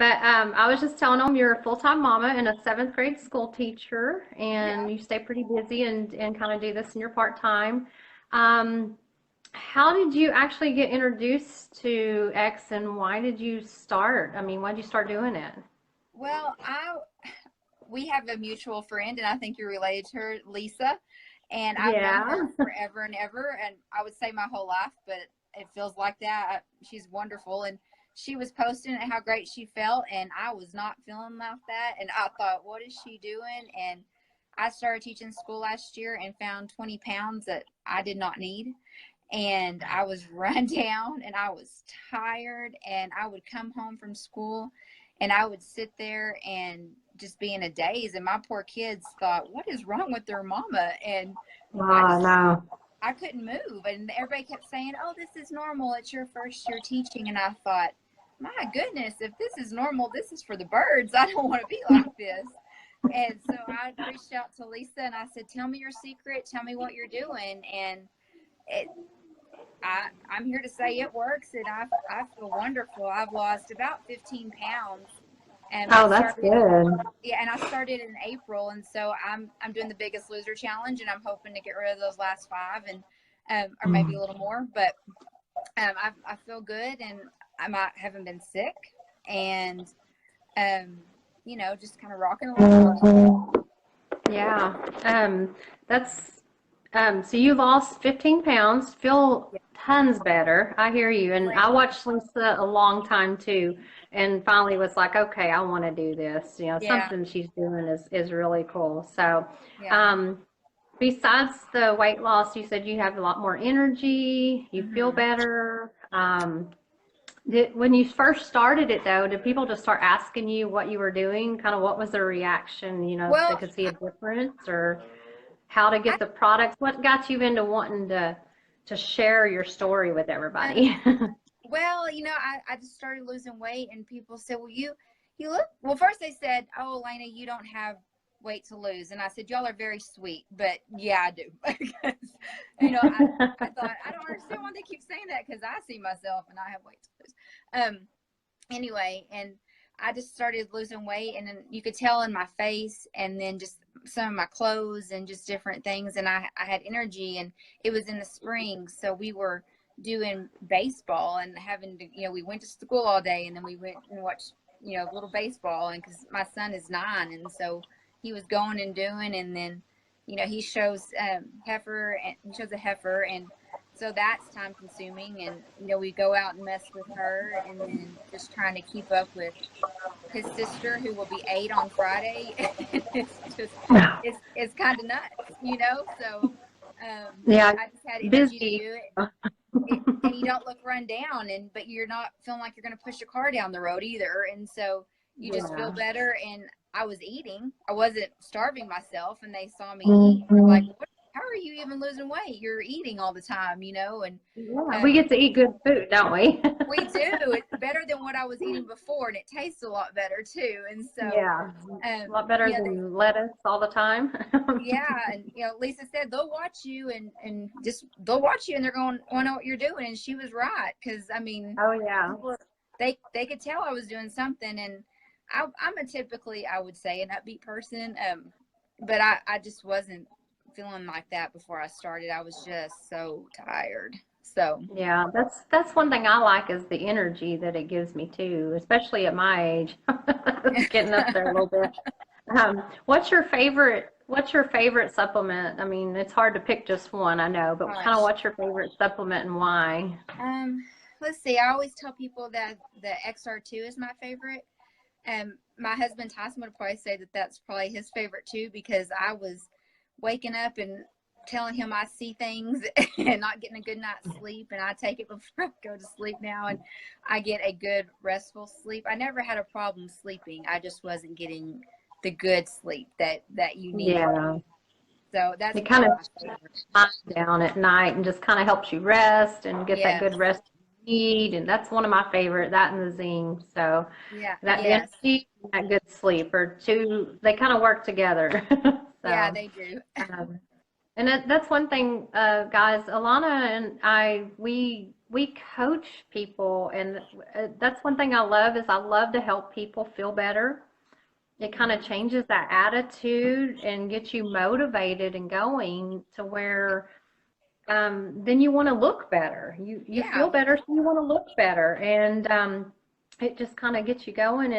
But I was just telling them you're a full-time mama and a seventh grade school teacher, Yeah. and you stay pretty busy and kind of do this in your part-time. Um, how did you actually get introduced to X, and why did you start? I mean, why did you start doing it? Well, I we have a mutual friend, and I think you're related to her, Lisa. And I've known Yeah. her forever and ever, and I would say my whole life, but it feels like that. She's wonderful, and she was posting how great she felt, and I was not feeling like that. And I thought, what is she doing? And I started teaching school last year and found 20 pounds that I did not need. And I was run down and I was tired, and I would come home from school and I would sit there and just be in a daze. And my poor kids thought, what is wrong with their mama? And I Oh, just, no. I couldn't move. And everybody kept saying, oh, this is normal. It's your first year teaching. And I thought, my goodness, if this is normal, this is for the birds. I don't want to be like this. And so I reached out to Lisa and I said, tell me your secret. Tell me what you're doing. And it, I'm here to say it works, and I feel wonderful. I've lost about 15 pounds, and I Oh, that's started, good. yeah, and I started in April, and so I'm doing the Biggest Loser challenge, and I'm hoping to get rid of those last five, and or maybe a little more, but I feel good, and haven't been sick, and um, just kind of rocking along. Yeah. That's so you lost 15 pounds, feel Yeah, tons better. I hear you. And great. I watched Lisa a long time too, and finally was like, okay, I want to do this. Yeah, Something she's doing is really cool. So, yeah. um, besides the weight loss, you said you have a lot more energy, you feel Hmm. better. When you first started it though, did people just start asking you what you were doing? Kind of what was their reaction, if they Well, could see a difference or how to I get the products? What got you into wanting to share your story with um, everybody? Well, I just started losing weight, and people said, well, you look, well, first they said, oh, Elena, you don't have weight to lose. And I said, y'all are very sweet, but yeah, I do. Because, I thought, I don't understand why they keep saying that, because I see myself and I have weight to lose. Anyway, and I just started losing weight, and then you could tell in my face, and then just some of my clothes and just different things. And I had energy, and it was in the spring. So we were doing baseball and having to, we went to school all day, and then we went and watched, a little baseball. And because my son is 9, and so he was going and doing, and then, he shows heifer, and he shows a heifer, and so that's time consuming. And we go out and mess with her, and then just trying to keep up with his sister, who will be 8 on Friday. it's just it's kind of nuts. So Yeah, I just had energy to busy. do it, and you don't look run down, but you're not feeling like you're going to push your car down the road either. And so you just feel Yeah. better. And I was eating, I wasn't starving myself, and they saw me eat, and they're like, Mhm. how are you even losing weight? You're eating all the time. And Yeah, we um get to eat good food, don't we? we do. It's better than what I was eating before, and it tastes a lot better too. And so Yeah, a um lot better they than lettuce all the time. yeah. And Lisa said they'll watch you, and just they'll watch you, and they're going to want to know what you're doing. And she was right, because I mean, Oh yeah. people, they could tell I was doing something. And I'm a typically, I would say, an upbeat person, but I just wasn't feeling like that before I started. I was just so tired. So Yeah, that's one thing I like is the energy that it gives me too, especially at my age. It's getting up there a little bit. What's your favorite supplement? I mean, it's hard to pick just one, I know, but kind of gosh. what's your favorite supplement and why? Um, let's see. I always tell people that the XR2 is my favorite. My husband Tyson would probably say that that's probably his favorite too, because I was waking up and telling him I see things and not getting a good night's sleep, and I take it before I go to sleep now, and I get a good restful sleep. I never had a problem sleeping. I just wasn't getting the good sleep that you need. Yeah, So that's it kind probably of my favorite. shuts down at night and just kind of helps you rest and get that good Yes. rest you need. And that's one of my favorite, that and the zinc. So Yeah. that the Yes. energy and that good sleep are two, they kind of work together. Yeah, So, they do. um, and that's one thing, guys. Alana and I, we we coach people, and that's one thing I love is I love to help people feel better. It kind of changes that attitude and gets you motivated and going to where then you want to look better. You Yeah. feel better, so you want to look better, and it just kind of gets you going.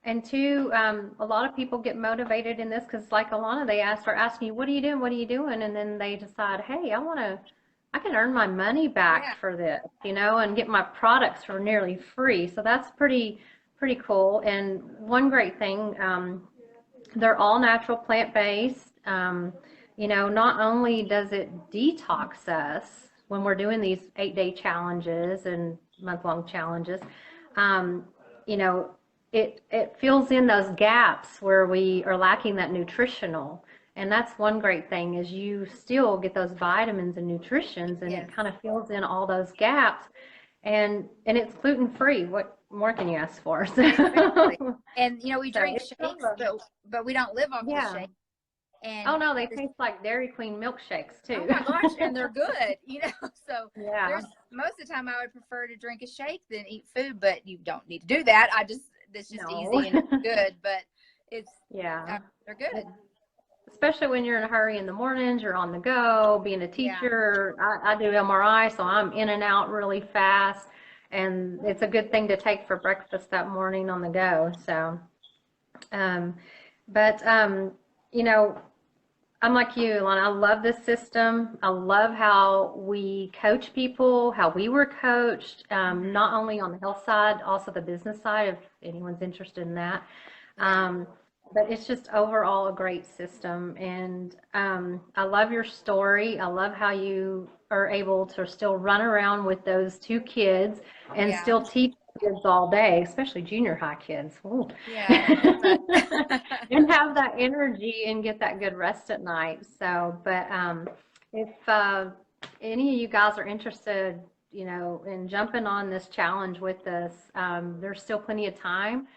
And two, a lot of people get motivated in this because, like Alana, they are asking you, "What are you doing? What are you doing?" And then they decide, "Hey, I can earn my money Yeah. back for this, and get my products for nearly free." So that's pretty cool. And one great thing, they're all natural plant-based. Not only does it detox us when we're doing these 8-day challenges and month-long challenges, um, you know, it fills in those gaps where we are lacking that nutritional. And that's one great thing is you still get those vitamins and nutritions, and Yes. it kind of fills in all those gaps. And it's gluten-free. What more can you ask for? Exactly. And we So drink it's shakes, but we don't live off the yeah. shake. Oh And no, they taste like Dairy Queen milkshakes oh too. my gosh, and they're good, So Yeah. there's most of the time I would prefer to drink a shake than eat food, but you don't need to do that. It's just No. easy and it's good, but it's Yeah. they're good. Especially when you're in a hurry in the mornings, you're on the go. Being a Yeah. teacher, I do MRI, so I'm in and out really fast. And it's a good thing to take for breakfast that morning on the go. So, um, but, you know, I'm like you, Lana. I love this system. I love how we coach people, how we were coached, not only on the health side, also the business side, if anyone's interested in that. Yeah. But it's just overall a great system. And I love your story. I love how you are able to still run around with those 2 kids and Yeah. still teach kids all day, especially junior high kids. Ooh. Yeah. And have that energy and get that good rest at night. So, but if any of you guys are interested, in jumping on this challenge with us, there's still plenty of time.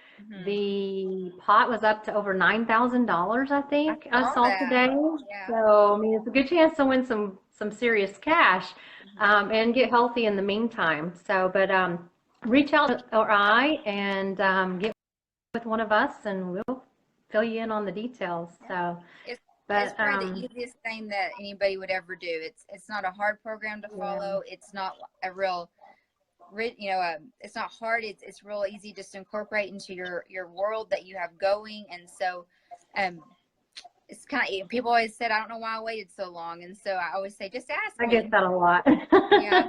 The pot was up to over $9,000, I think I saw that. today. Yeah. So, I mean, it's a good chance to win some serious cash, and get healthy in the meantime. So, but reach out to or I and get with one of us, and we'll fill you in on the details. So, It's but probably the easiest thing that anybody would ever do. It's not a hard program to follow. It's not a real, it's not hard. It's real easy just to incorporate into your world that you have going. And so, it's kind of, people always said, I don't know why I waited so long. And so I always say, just ask I me. get that a lot. Yeah.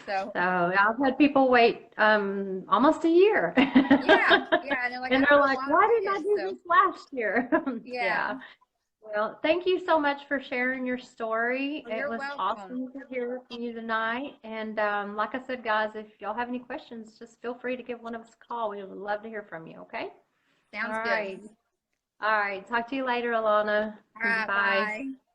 So I've had people wait almost a year. yeah, and they're like, And I don't they're know like, why why I didn't I waited. do this last year? Yeah. Well, thank you so much for sharing your story. Well, It you're was welcome. awesome to hear from you tonight. And like I said, guys, if y'all have any questions, just feel free to give one of us a call. We would love to hear from you, okay? Sounds All good. right. All right. Talk to you later, Alana. All right, Bye. bye.